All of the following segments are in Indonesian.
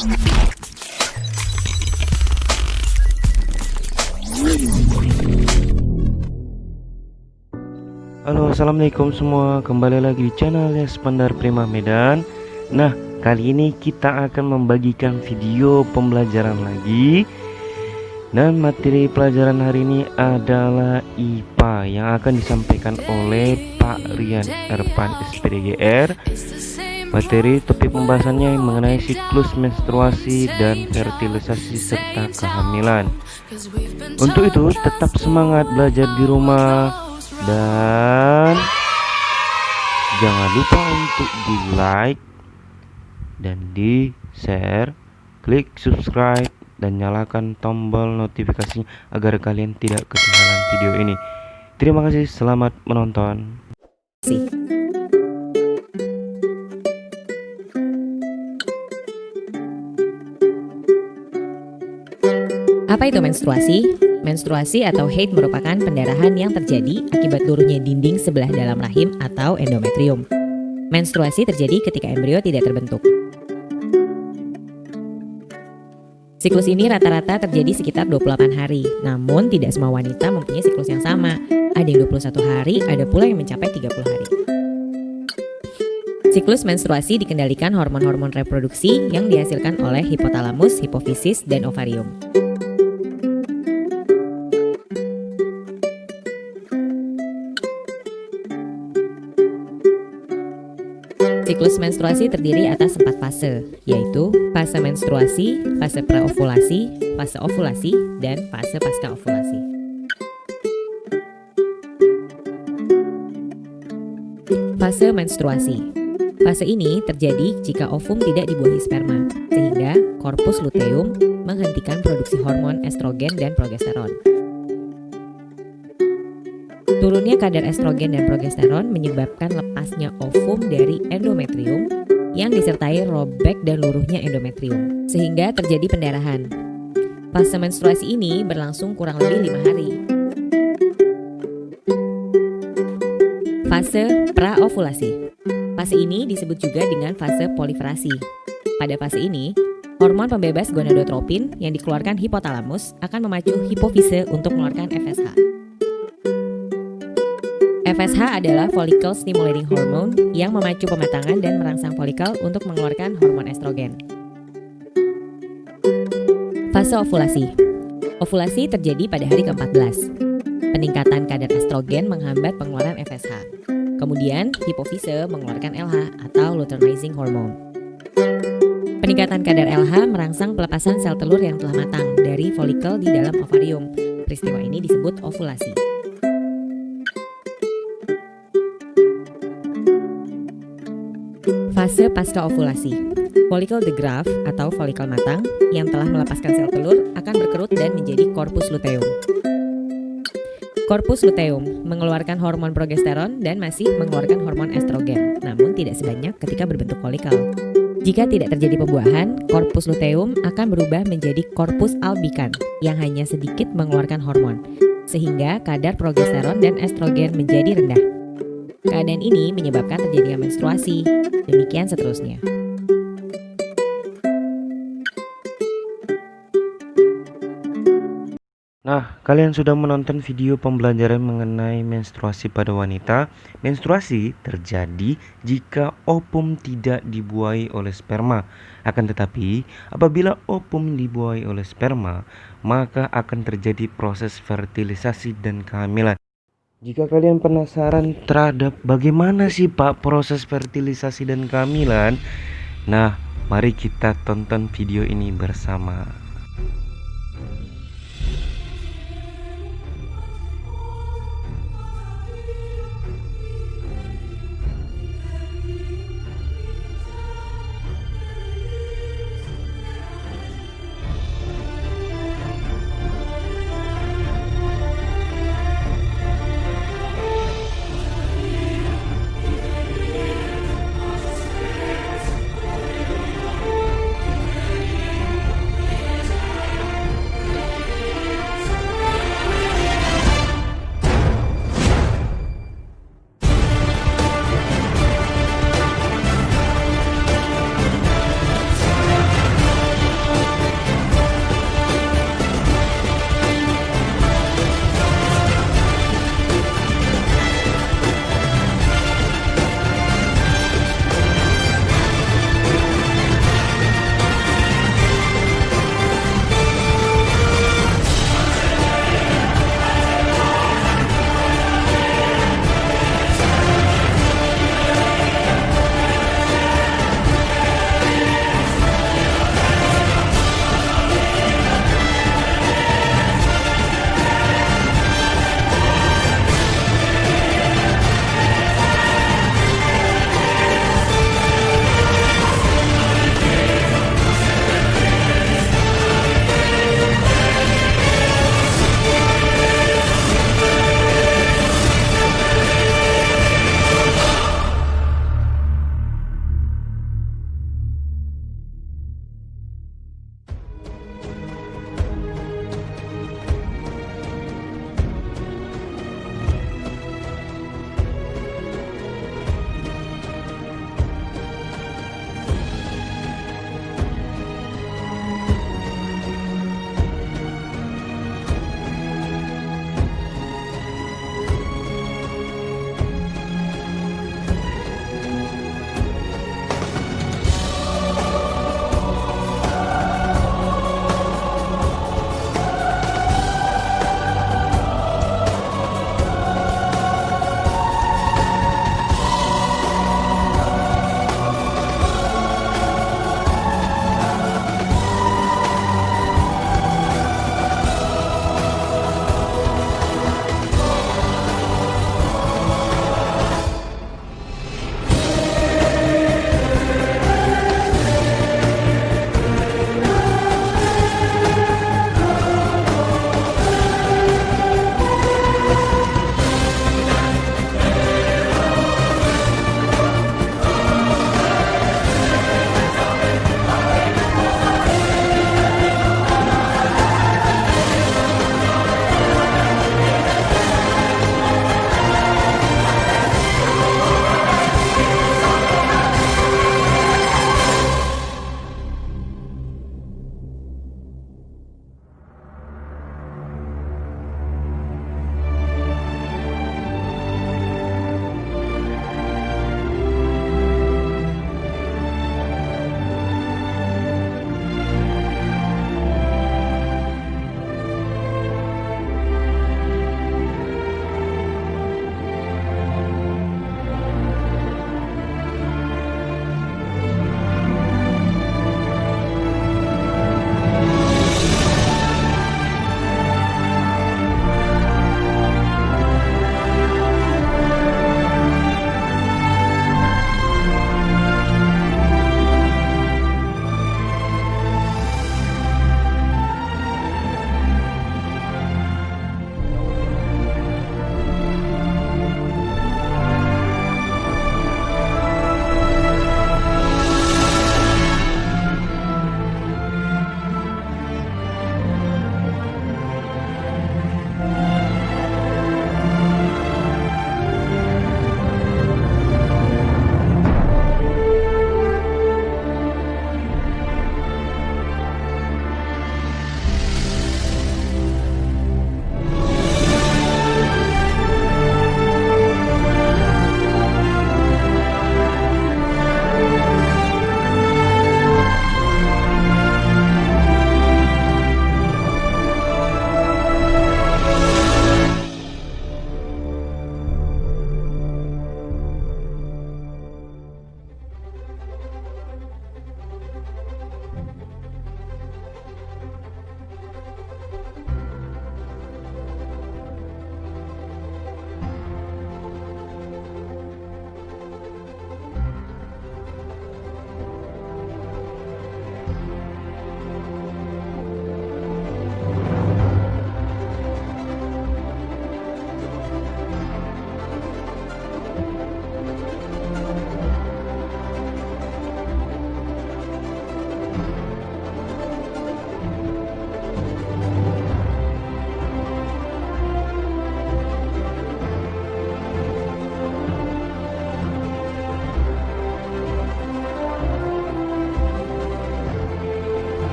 Halo, assalamualaikum semua. Kembali lagi di channel Yespandar Prima Medan. Nah, kali ini kita akan membagikan video pembelajaran lagi. Dan materi pelajaran hari ini adalah IPA yang akan disampaikan oleh Pak Rian Erpan SPDGR. Materi topik pembahasannya mengenai siklus menstruasi dan fertilisasi serta kehamilan. Untuk itu, tetap semangat belajar di rumah dan jangan lupa untuk di like dan di share, klik subscribe dan nyalakan tombol notifikasinya agar kalian tidak ketinggalan video ini. Terima kasih, selamat menonton. Apa itu menstruasi? Menstruasi atau haid merupakan pendarahan yang terjadi akibat luruhnya dinding sebelah dalam rahim atau endometrium. Menstruasi terjadi ketika embrio tidak terbentuk. Siklus ini rata-rata terjadi sekitar 28 hari, namun tidak semua wanita mempunyai siklus yang sama. Ada yang 21 hari, ada pula yang mencapai 30 hari. Siklus menstruasi dikendalikan hormon-hormon reproduksi yang dihasilkan oleh hipotalamus, hipofisis, dan ovarium. Siklus menstruasi terdiri atas 4 fase, yaitu fase menstruasi, fase preovulasi, fase ovulasi, dan fase pasca ovulasi. Fase menstruasi. Fase ini terjadi jika ovum tidak dibuahi sperma, sehingga korpus luteum menghentikan produksi hormon estrogen dan progesteron. Turunnya kadar estrogen dan progesteron menyebabkan lepasnya ovum dari endometrium yang disertai robek dan luruhnya endometrium, sehingga terjadi pendarahan. Fase menstruasi ini berlangsung kurang lebih 5 hari. Fase praovulasi. Fase ini disebut juga dengan fase poliferasi. Pada fase ini, hormon pembebas gonadotropin yang dikeluarkan hipotalamus akan memacu hipofise untuk mengeluarkan FSH. FSH adalah follicle stimulating hormone yang memacu pematangan dan merangsang folikel untuk mengeluarkan hormon estrogen. Fase ovulasi. Ovulasi terjadi pada hari ke-14. Peningkatan kadar estrogen menghambat pengeluaran FSH. Kemudian hipofise mengeluarkan LH atau luteinizing hormone. Peningkatan kadar LH merangsang pelepasan sel telur yang telah matang dari folikel di dalam ovarium. Peristiwa ini disebut ovulasi. Fase pasca ovulasi. Folikel de Graaff atau folikel matang yang telah melepaskan sel telur akan berkerut dan menjadi korpus luteum. Korpus luteum mengeluarkan hormon progesteron dan masih mengeluarkan hormon estrogen, namun tidak sebanyak ketika berbentuk folikel. Jika tidak terjadi pembuahan, korpus luteum akan berubah menjadi korpus albikan yang hanya sedikit mengeluarkan hormon, sehingga kadar progesteron dan estrogen menjadi rendah. Keadaan ini menyebabkan terjadinya menstruasi. Demikian seterusnya. Nah, kalian sudah menonton video pembelajaran mengenai menstruasi pada wanita. Menstruasi terjadi jika ovum tidak dibuahi oleh sperma. Akan tetapi, apabila ovum dibuahi oleh sperma, maka akan terjadi proses fertilisasi dan kehamilan. Jika kalian penasaran terhadap bagaimana sih Pak proses fertilisasi dan kehamilan, nah mari kita tonton video ini bersama.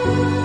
Dadah.